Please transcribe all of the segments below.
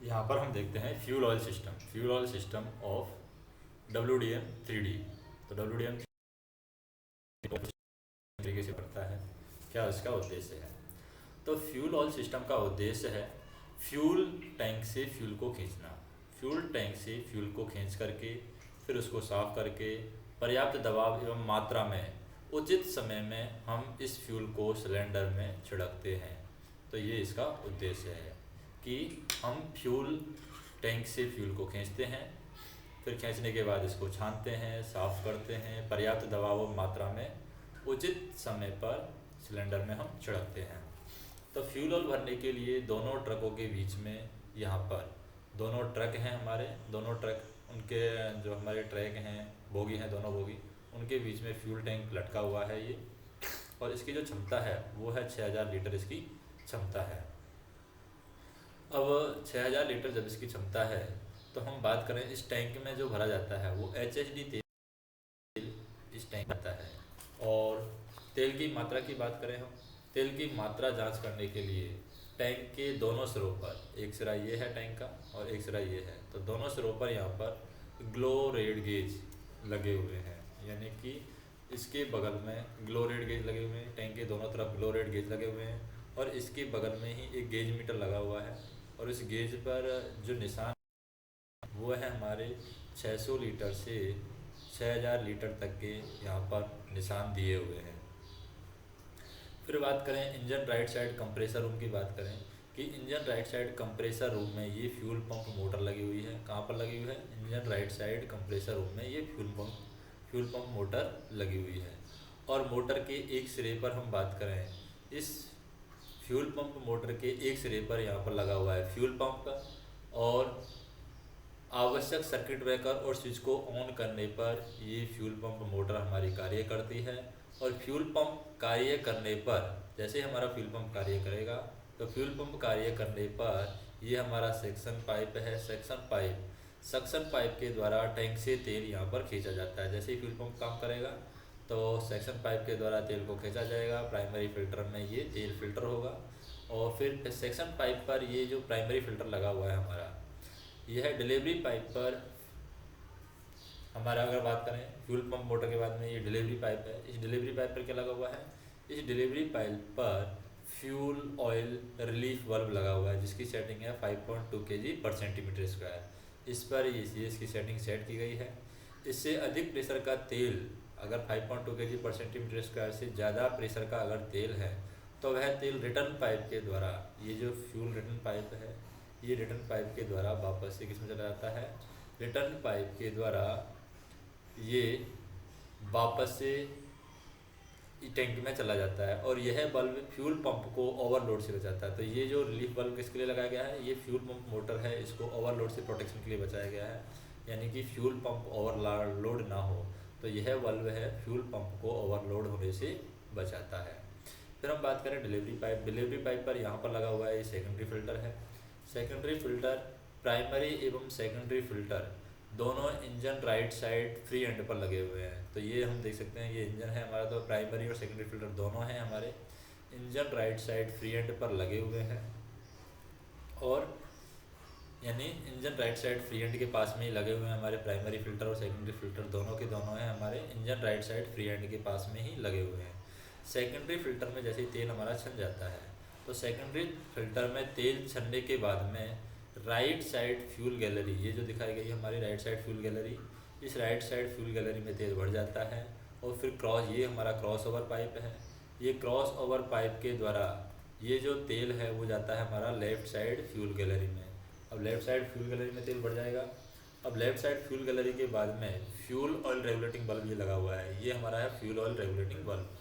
यहाँ पर हम देखते हैं fuel oil system of WDM 3D। तो WDM तरीके से पड़ता है, क्या उसका उद्देश्य है। तो फ्यूल ऑयल सिस्टम का उद्देश्य है फ्यूल टैंक से फ्यूल को खींचना। फ्यूल टैंक से फ्यूल को खींच करके फिर उसको साफ करके पर्याप्त दबाव एवं मात्रा में उचित समय में हम इस फ्यूल को सिलेंडर में छिड़कते हैं। तो ये इसका उद्देश्य है कि हम फ्यूल टैंक से फ्यूल को खींचते हैं, फिर खींचने के बाद इसको छानते हैं, साफ़ करते हैं, पर्याप्त दबाव और मात्रा में उचित समय पर सिलेंडर में हम छिड़कते हैं। तो फ्यूल ऑयल भरने के लिए दोनों ट्रकों के बीच में यहाँ पर दोनों ट्रक हैं हमारे, दोनों ट्रक उनके जो हमारे ट्रैक हैं, बोगी हैं, दोनों बोगी, उनके बीच में फ्यूल टैंक लटका हुआ है ये। और इसकी जो क्षमता है वो है 6000 लीटर इसकी क्षमता है। अब 6000 लीटर जब इसकी क्षमता है तो हम बात करें इस टैंक में जो भरा जाता है वो HHD तेल इस टैंक आता है। और तेल की मात्रा की बात करें हम, तेल की मात्रा जांच करने के लिए टैंक के दोनों सिरों पर, एक सिरा ये है टैंक का और एक सिरा ये है, तो दोनों सिरों पर यहाँ पर ग्लो रेड गेज लगे हुए हैं, यानी कि इसके बगल में ग्लो रेड गेज लगे हुए हैं, टैंक के दोनों तरफ ग्लो रेड गेज लगे हुए हैं और इसके बगल में ही एक गेज मीटर लगा हुआ है। और इस गेज पर जो निशान वो है हमारे 600 लीटर से 6000 लीटर तक के यहाँ पर निशान दिए हुए हैं। फिर बात करें engine right side compressor room की बात करें कि engine right side compressor room में ये फ्यूल पंप मोटर लगी हुई है। कहाँ पर लगी हुई है? Engine right side compressor room में ये फ्यूल पंप मोटर लगी हुई है। और मोटर के एक सिरे पर हम बात करें, इस फ्यूल पंप मोटर के एक सिरे पर यहाँ पर लगा हुआ है फ्यूल पंप, और आवश्यक सर्किट ब्रेकर और स्विच को ऑन करने पर ये फ्यूल पंप मोटर हमारी कार्य करती है। और फ्यूल पंप कार्य करने पर, जैसे हमारा फ्यूल पंप कार्य करेगा तो फ्यूल पंप कार्य करने पर ये हमारा सेक्शन पाइप है, सक्शन पाइप के द्वारा टैंक से तेल यहाँ पर खींचा जाता है। जैसे ही फ्यूल पंप काम करेगा तो सेक्शन पाइप के द्वारा तेल को खींचा जाएगा, प्राइमरी फिल्टर में ये तेल फिल्टर होगा। और फिर सेक्शन पाइप पर ये जो प्राइमरी फिल्टर लगा हुआ है हमारा, यह डिलीवरी पाइप पर हमारा, अगर बात करें फ्यूल पंप मोटर के बाद में ये डिलीवरी पाइप है, इस डिलीवरी पाइप पर क्या लगा हुआ है? इस डिलीवरी पाइप पर फ्यूल ऑयल रिलीफ वाल्व लगा हुआ है जिसकी सेटिंग है 5.2 kg पर सेंटीमीटर स्क्वायर। इस पर ये इसकी सेटिंग सेट की गई है। इससे अधिक प्रेशर का तेल, अगर 5.2 kg पर सेंटीमीटर स्क्वायर से ज़्यादा प्रेशर का अगर तेल है तो वह तेल रिटर्न पाइप के द्वारा, ये जो फ्यूल रिटर्न पाइप है, ये रिटर्न पाइप के द्वारा वापस से किसमें चला जाता है? रिटर्न पाइप के द्वारा ये वापस से टैंक में चला जाता है। और यह बल्ब फ्यूल पंप को ओवरलोड से बचाता है। तो ये जो रिलीफ बल्ब किसके लिए लगाया गया है? ये फ्यूल पंप मोटर है, इसको ओवरलोड से प्रोटेक्शन के लिए बचाया गया है, यानी कि फ्यूल पंप ओवरलोड ना हो। तो यह बल्ब है फ्यूल पंप को ओवरलोड होने से बचाता है। फिर हम बात करें डिलीवरी पाइप पर यहाँ पर लगा हुआ है ये सेकेंडरी फिल्टर है। सेकेंडरी फिल्टर, प्राइमरी एवं सेकेंडरी फिल्टर दोनों engine right side free and पर लगे हुए हैं। तो ये हम देख सकते हैं, ये इंजन है हमारा, तो प्राइमरी और सेकेंडरी फिल्टर दोनों हैं हमारे engine right side free and पर लगे हुए हैं। और यानी engine right side free and के पास में ही लगे हुए हैं हमारे प्राइमरी फिल्टर और सेकेंडरी फिल्टर, दोनों के दोनों हैं हमारे engine right side free and के पास में ही लगे हुए हैं। सेकेंडरी फिल्टर में जैसे ही तेल हमारा छन जाता है तो सेकेंडरी फिल्टर में तेल छनने के बाद में राइट साइड फ्यूल गैलरी, ये जो दिखाई गई हमारी राइट साइड फ्यूल गैलरी, इस राइट साइड फ्यूल गैलरी में तेल भर जाता है। और फिर ये हमारा क्रॉस ओवर पाइप है, ये क्रॉस ओवर पाइप के द्वारा ये जो तेल है वो जाता है हमारा लेफ़्ट साइड फ्यूल गैलरी में। अब लेफ़्ट साइड फ्यूल गैलरी में तेल भर जाएगा। अब लेफ़्ट साइड फ्यूल गैलरी के बाद में फ्यूल ऑयल रेगुलेटिंग बल्ब ये लगा हुआ है, ये हमारा है फ्यूल ऑयल रेगुलेटिंग बल्ब।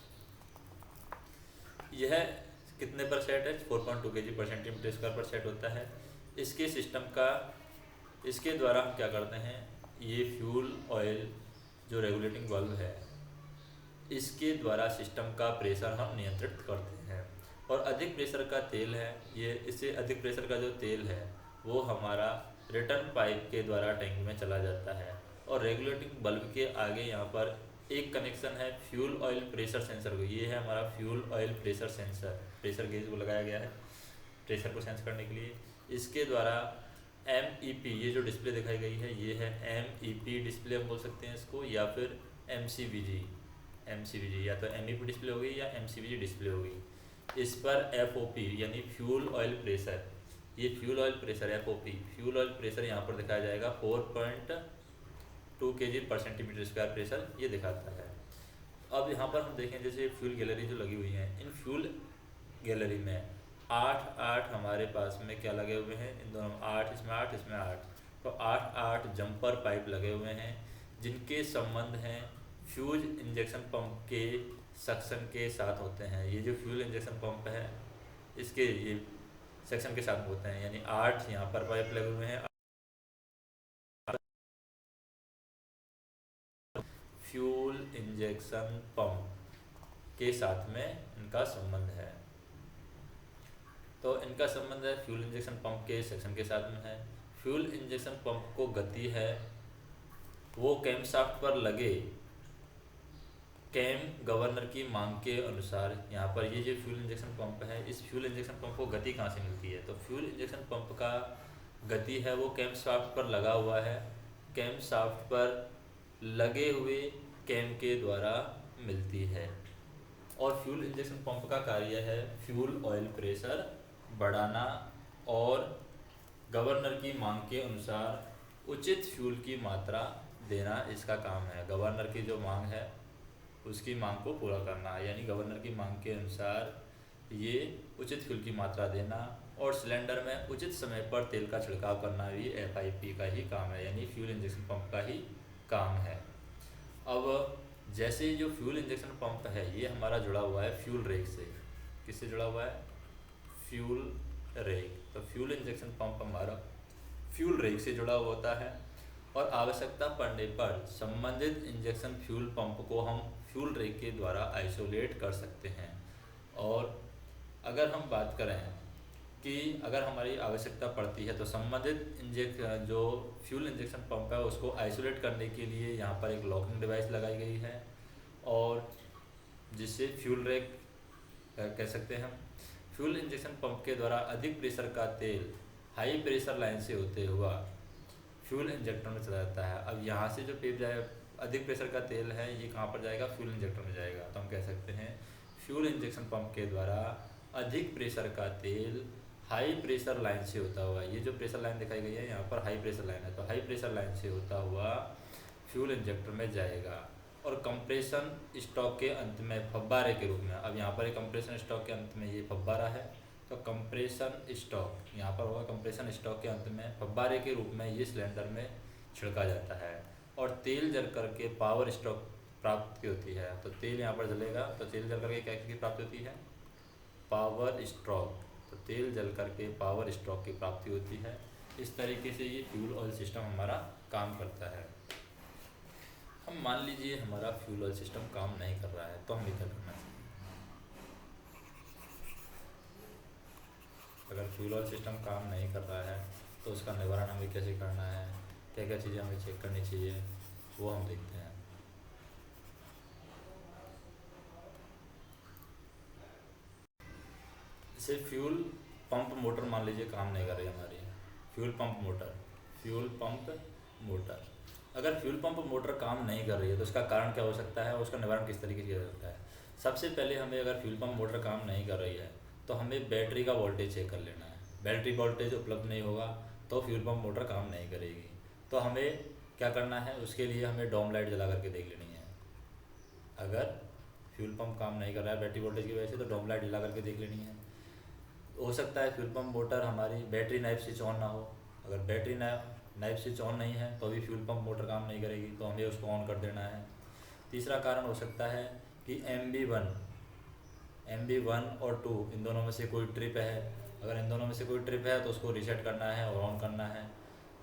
यह कितने पर सेट है? 4.2 kg पर सेंटीमीटर स्क्वायर पर सेट होता है। इसके सिस्टम का, इसके द्वारा हम क्या करते हैं, ये फ्यूल ऑयल जो रेगुलेटिंग बल्ब है इसके द्वारा सिस्टम का प्रेशर हम नियंत्रित करते हैं। और अधिक प्रेशर का तेल है ये, इससे अधिक प्रेशर का जो तेल है वो हमारा रिटर्न पाइप के द्वारा टैंक में चला जाता है। और रेगुलेटिंग बल्ब के आगे यहाँ पर एक कनेक्शन है फ्यूल ऑयल प्रेशर सेंसर को, ये है हमारा fuel oil pressure sensor, pressure gauge को लगाया गया है प्रेशर को सेंस करने के लिए। इसके द्वारा MEP, ये जो डिस्प्ले दिखाई गई है ये है MEP डिस्प्ले हम बोल सकते हैं इसको, या फिर MCVG, या तो MEP डिस्प्ले होगी या MCVG डिस्प्ले होगी। इस पर FOP यानी फ्यूल ऑयल प्रेशर, ये fuel oil pressure FOP fuel oil pressure यहाँ पर दिखाया जाएगा 4.2 kg/cm² प्रेशर ये दिखाता है। अब यहाँ पर हम देखें जैसे फ्यूल गैलरी जो लगी हुई है, इन फ्यूल गैलरी में 8 हमारे पास में क्या लगे हुए हैं, इन दोनों 8, इसमें 8, इसमें 8, तो 8 जंपर पाइप लगे हुए हैं जिनके संबंध हैं फ्यूज इंजेक्शन पंप के सक्शन के साथ होते हैं। ये जो फ्यूल इंजेक्शन पंप है इसके ये सेक्शन के साथ होते हैं, यानी 8 यहाँ पर पाइप लगे हुए हैं फ्यूल इंजेक्शन पंप के साथ में इनका संबंध है। तो इनका संबंध है फ्यूल इंजेक्शन पंप के सेक्शन के साथ में है। फ्यूल इंजेक्शन पंप को गति है वो कैम शाफ्ट पर लगे कैम गवर्नर की मांग के अनुसार। यहाँ पर ये जो फ्यूल इंजेक्शन पंप है, इस फ्यूल इंजेक्शन पंप को गति कहाँ से मिलती है, तो फ्यूल इंजेक्शन पंप का गति है वो कैम शाफ्ट पर लगा हुआ है, कैम शाफ्ट पर लगे हुए कैम के द्वारा मिलती है। और फ्यूल इंजेक्शन पंप का कार्य है फ्यूल ऑयल प्रेशर बढ़ाना और गवर्नर की मांग के अनुसार उचित फ्यूल की मात्रा देना, इसका काम है। गवर्नर की जो मांग है उसकी मांग को पूरा करना, यानी गवर्नर की मांग के अनुसार ये उचित फ्यूल की मात्रा देना और सिलेंडर में उचित समय पर तेल का छिड़काव करना भी FIP का ही काम है, यानी फ्यूल इंजेक्शन पंप का ही काम है। अब जैसे जो फ्यूल इंजेक्शन पंप है ये हमारा जुड़ा हुआ है फ्यूल रेक से। किससे जुड़ा हुआ है, फ्यूल रेक। तो फ्यूल इंजेक्शन पंप हमारा फ्यूल रेक से जुड़ा हुआ होता है और आवश्यकता पड़ने पर संबंधित इंजेक्शन फ्यूल पंप को हम फ्यूल रेक के द्वारा आइसोलेट कर सकते हैं। और अगर हम बात करें कि अगर हमारी आवश्यकता पड़ती है तो संबंधित जो फ्यूल इंजेक्शन पंप है उसको आइसोलेट करने के लिए यहाँ पर एक लॉकिंग डिवाइस लगाई गई है और जिससे फ्यूल रेक कह सकते हैं हम। फ्यूल इंजेक्शन पंप के द्वारा अधिक प्रेशर का तेल हाई प्रेशर लाइन से होते हुआ फ्यूल इंजेक्टर में चला जाता है। अब यहाँ से जो पेप जाए अधिक प्रेशर का तेल है ये कहाँ पर जाएगा, फ्यूल इंजेक्टर में जाएगा। तो हम कह सकते हैं फ्यूल इंजेक्शन पंप के द्वारा अधिक प्रेशर का तेल हाई प्रेशर लाइन से होता हुआ, ये जो प्रेशर लाइन दिखाई गई है यहाँ पर हाई प्रेशर लाइन है, तो हाई प्रेशर लाइन से होता हुआ फ्यूल इंजेक्टर में जाएगा और कंप्रेशन स्टॉक के अंत में फव्वारे के रूप में। अब यहाँ पर एक कंप्रेशन स्टॉक के अंत में ये फव्वारा है, तो कंप्रेशन स्टॉक यहाँ पर होगा, कंप्रेशन स्टॉक के अंत में फव्वारे के रूप में ये सिलेंडर में छिड़का जाता है और तेल जल करके पावर स्टॉक प्राप्ति होती है। तो तेल यहाँ पर जलेगा तो तेल जल करके क्या की प्राप्ति होती है, पावर स्ट्रोक। तो तेल जल करके पावर स्ट्रोक की प्राप्ति होती है। इस तरीके से ये फ्यूल ऑयल सिस्टम हमारा काम करता है। हम मान लीजिए हमारा फ्यूल ऑयल सिस्टम काम नहीं कर रहा है तो हमें क्या करना चाहिए। अगर फ्यूल ऑयल सिस्टम काम नहीं कर रहा है तो उसका निवारण हमें कैसे करना है, क्या क्या चीज़ें हमें चेक करनी चाहिए, वो हम देखते हैं। जैसे फ्यूल पंप मोटर मान लीजिए काम नहीं कर रही हमारी, फ्यूल पंप मोटर अगर फ्यूल पंप मोटर काम नहीं कर रही है तो उसका कारण क्या हो सकता है, उसका निवारण किस तरीके से किया जा सकता है। सबसे पहले हमें अगर फ्यूल पंप मोटर काम नहीं कर रही है तो हमें बैटरी का वोल्टेज चेक कर लेना है। बैटरी वोल्टेज उपलब्ध नहीं होगा तो फ्यूल पंप मोटर काम नहीं करेगी। तो हमें क्या करना है, उसके लिए हमें डोम लाइट जला करके देख लेनी है। अगर फ्यूल पंप काम नहीं कर रहा है बैटरी वोल्टेज की वजह से तो डोम लाइट जला करके देख लेनी है। हो सकता है फ्यूल पंप मोटर हमारी बैटरी नाइफ स्विच ऑन ना हो, अगर बैटरी नाइफ स्विच ऑन नहीं है तो अभी फ्यूल पंप मोटर काम नहीं करेगी, तो हमें उसको ऑन कर देना है। तीसरा कारण हो सकता है कि MB1 और 2 इन दोनों में से कोई ट्रिप है। अगर इन दोनों में से कोई ट्रिप है तो उसको रीसेट करना है और ऑन करना है।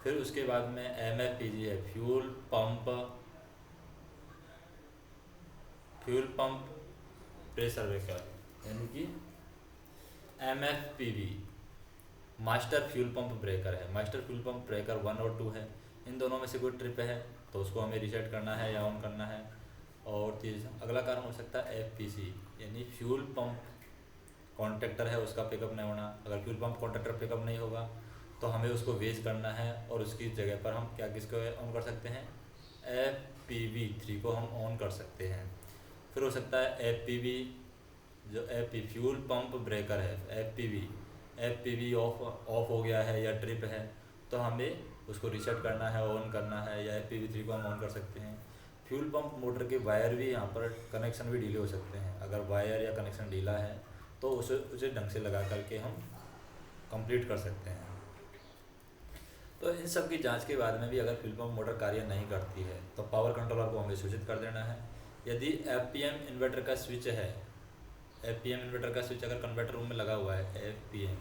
फिर उसके बाद में MFPG है, फ्यूल पंप प्रेशर ब्रेकर, यानी कि MFPB master fuel pump breaker है। मास्टर फ्यूल पंप ब्रेकर 1 और 2 है, इन दोनों में से कोई ट्रिप है तो उसको हमें रीसेट करना है या ऑन करना है। और अगला कारण हो सकता है FPC, यानी फ्यूल पंप कॉन्ट्रैक्टर है उसका पिकअप नहीं होना। अगर फ्यूल पंप कॉन्ट्रैक्टर पिकअप नहीं होगा तो हमें उसको वेज करना है और उसकी जगह पर हम क्या किसको ऑन कर सकते हैं, FPV3 को हम ऑन कर सकते हैं। फिर हो सकता है FPV, जो FP फ्यूल पंप ब्रेकर है, FPV ऑफ हो गया है या ट्रिप है, तो हमें उसको रीसेट करना है, ऑन करना है, या FPV3 को हम ऑन कर सकते हैं। फ्यूल पंप मोटर के वायर भी यहाँ पर कनेक्शन भी ढीले हो सकते हैं। अगर वायर या कनेक्शन ढीला है तो उसे ढंग से लगा करके हम कंप्लीट कर सकते हैं। तो इन सब की जांच के बाद में भी अगर फ्यूल पंप मोटर कार्य नहीं करती है तो पावर कंट्रोलर को हमें सूचित कर देना है। यदि FPM इन्वर्टर का स्विच है, FPM इन्वर्टर का स्विच अगर कन्वर्टर रूम में लगा हुआ है FPM,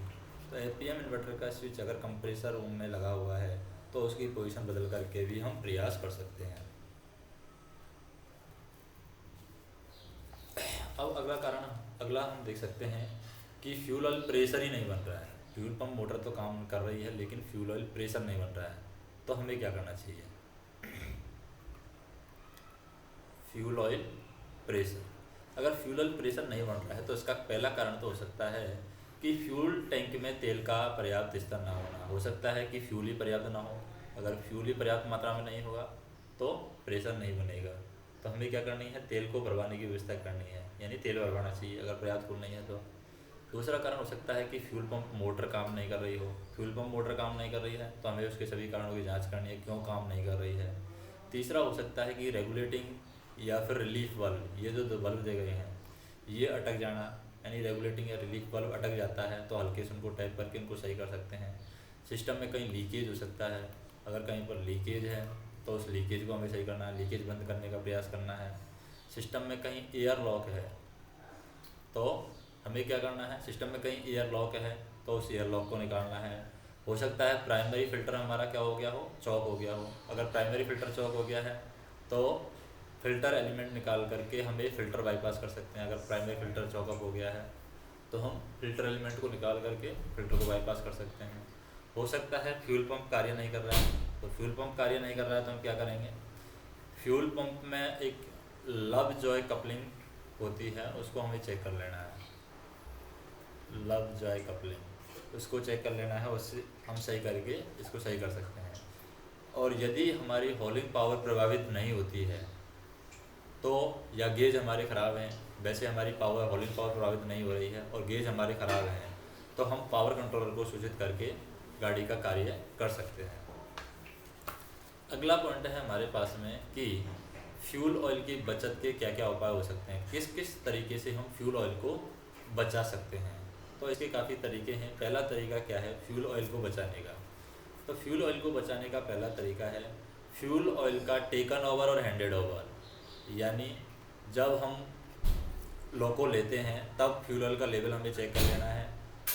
तो FPM इन्वर्टर का स्विच अगर कंप्रेसर रूम में लगा हुआ है तो उसकी पोजीशन बदल करके भी हम प्रयास कर सकते हैं। अब अगला हम देख सकते हैं कि फ्यूल ऑयल प्रेशर ही नहीं बन रहा है। फ्यूल पंप मोटर तो काम कर रही है लेकिन फ्यूल ऑयल प्रेशर नहीं बन रहा है, तो हमें क्या करना चाहिए। फ्यूल ऑयल प्रेशर, अगर फ्यूल ऑयल प्रेशर नहीं बन रहा है तो इसका पहला कारण तो हो सकता है कि फ्यूल टैंक में तेल का पर्याप्त स्तर ना होना। हो सकता है कि फ्यूल ही पर्याप्त ना हो। अगर फ्यूल ही पर्याप्त मात्रा में नहीं होगा तो प्रेशर नहीं बनेगा। तो हमें क्या करनी है, तेल को भरवाने की व्यवस्था करनी है, यानी तेल भरवाना चाहिए अगर पर्याप्त फ्यूल नहीं है तो। दूसरा कारण हो सकता है कि फ्यूल पंप मोटर काम नहीं कर रही हो। फ्यूल पंप मोटर काम नहीं कर रही है तो हमें उसके सभी कारणों की जांच करनी है, क्यों काम नहीं कर रही है। तीसरा हो सकता है कि रेगुलेटिंग या फिर रिलीफ वाल्व, ये जो दो बल्ब दे गए हैं ये अटक जाना, यानी रेगुलेटिंग या रिलीफ वाल्व अटक जाता है तो हल्के से उनको टैप करके उनको सही कर सकते हैं। सिस्टम में कहीं लीकेज हो सकता है, अगर कहीं पर लीकेज है तो उस लीकेज को हमें सही करना है, लीकेज बंद करने का प्रयास करना है। सिस्टम में कहीं एयर लॉक है तो हमें क्या करना है, सिस्टम में कहीं एयर लॉक है तो उस एयर लॉक को निकालना है। हो सकता है प्राइमरी फ़िल्टर हमारा क्या हो गया हो, चॉक हो गया हो। अगर प्राइमरी फ़िल्टर चॉक हो गया है तो फ़िल्टर एलिमेंट निकाल करके हमें फ़िल्टर बाईपास कर सकते हैं। अगर प्राइमरी फ़िल्टर चॉकअप हो गया है तो हम फ़िल्टर एलिमेंट को निकाल करके फ़िल्टर को बाईपास कर सकते हैं। हो सकता है फ्यूल पंप कार्य नहीं कर रहा है, तो फ्यूल पंप कार्य नहीं कर रहा है तो हम क्या करेंगे, फ्यूल पंप में एक लव जॉय कपलिंग होती है उसको हमें चेक कर लेना है। लव जॉय कपलिंग उसको चेक कर लेना है, उससे हम सही करके इसको सही कर सकते हैं। और यदि हमारी हॉलिंग पावर प्रभावित नहीं होती है तो, या गेज हमारे ख़राब हैं, वैसे हमारी हॉलिंग पावर प्रभावित नहीं हो रही है और गेज हमारे ख़राब हैं, तो हम पावर कंट्रोलर को सूचित करके गाड़ी का कार्य कर सकते हैं। अगला पॉइंट है हमारे पास में कि फ्यूल ऑयल की बचत के क्या क्या उपाय हो सकते हैं, किस किस तरीके से हम फ्यूल ऑयल को बचा सकते हैं। तो इसके काफ़ी तरीके हैं। पहला तरीका क्या है फ्यूल ऑयल को बचाने का, तो फ्यूल ऑयल को बचाने का पहला तरीका है फ्यूल ऑयल का टेकन ओवर और हैंडेड ओवर। यानी जब हम लोको लेते हैं तब फ्यूल ऑयल का लेवल हमें चेक कर लेना है,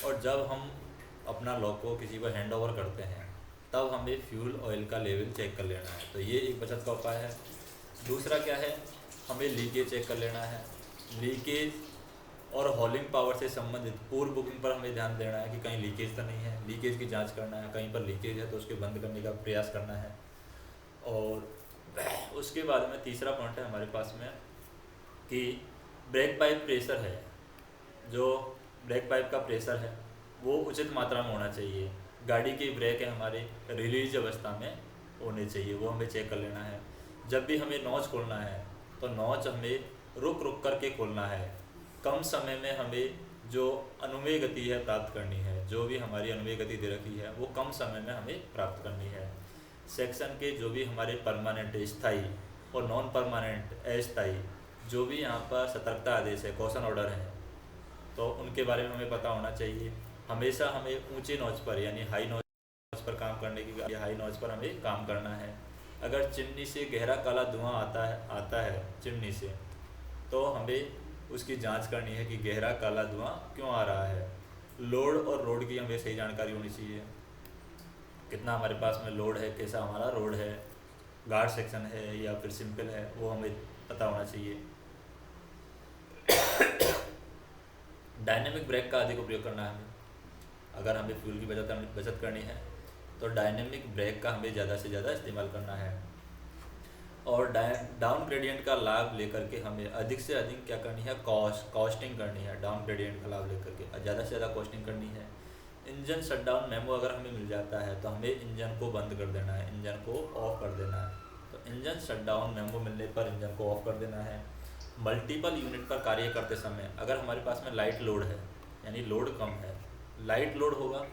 और जब हम अपना लोको किसी को हैंड ओवर करते हैं तब हमें फ्यूल ऑयल का लेवल चेक कर लेना है। तो ये एक बचत का उपाय है। दूसरा क्या है, हमें लीकेज चेक कर लेना है। लीकेज और हॉलिंग पावर से संबंधित पूर्व बुकिंग पर हमें ध्यान देना है कि कहीं लीकेज तो नहीं है, लीकेज की जांच करना है। कहीं पर लीकेज है तो उसके बंद करने का प्रयास करना है। और उसके बाद में तीसरा पॉइंट है हमारे पास में कि ब्रेक पाइप प्रेशर है, जो ब्रेक पाइप का प्रेशर है वो उचित मात्रा में होना चाहिए। गाड़ी की ब्रेक है हमारे रिलीज अवस्था में होने चाहिए, वो हमें चेक कर लेना है। जब भी हमें नॉच खोलना है तो नॉच हमें रुक रुक करके खोलना है। कम समय में हमें जो अनुमेय गति है प्राप्त करनी है, जो भी हमारी अनुमेय गति दे रखी है वो कम समय में हमें प्राप्त करनी है। सेक्शन के जो भी हमारे परमानेंट स्थायी और नॉन परमानेंट अस्थायी जो भी यहाँ पर सतर्कता आदेश है, कॉशन ऑर्डर है, तो उनके बारे में हमें पता होना चाहिए। हमेशा हमें ऊंचे नॉच पर यानी हाई नॉच पर काम करने की, हाई नॉच पर हमें काम करना है। अगर चिमनी से गहरा काला धुआं आता है चिमनी से, तो हमें उसकी जांच करनी है कि गहरा काला धुआं क्यों आ रहा है। लोड और रोड की हमें सही जानकारी होनी चाहिए, कितना हमारे पास में लोड है, कैसा हमारा रोड है, गार्ड सेक्शन है या फिर सिंपल है, वो हमें पता होना चाहिए। डायनेमिक ब्रेक का अधिक उपयोग करना है हमें। अगर हमें फ्यूल की बचत करनी है तो डायनेमिक ब्रेक का हमें ज़्यादा से ज़्यादा इस्तेमाल करना है। और डाउन ग्रेडियंट का लाभ लेकर के हमें अधिक से अधिक क्या करनी है, कॉस्टिंग करनी है। डाउन ग्रेडियंट का लाभ लेकर के ज़्यादा से ज़्यादा कॉस्टिंग करनी है। इंजन शटडाउन मेमो अगर हमें मिल जाता है तो हमें इंजन को बंद कर देना है, इंजन को ऑफ कर देना है। तो इंजन शटडाउन मेमो मिलने पर इंजन को ऑफ कर देना है। मल्टीपल यूनिट पर कार्य करते समय अगर हमारे पास में लाइट लोड है, यानी लोड कम है, लाइट लोड होगा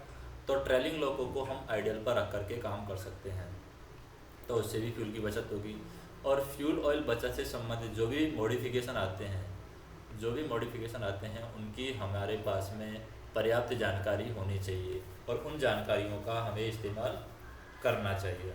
तो ट्रेलिंग लॉको को हम आइडियल पर रख करके काम कर सकते हैं, तो उससे भी फ्यूल की बचत होगी। और फ्यूल ऑयल बचत से संबंधित जो भी मॉडिफिकेशन आते हैं, उनकी हमारे पास में पर्याप्त जानकारी होनी चाहिए और उन जानकारियों का हमें इस्तेमाल करना चाहिए।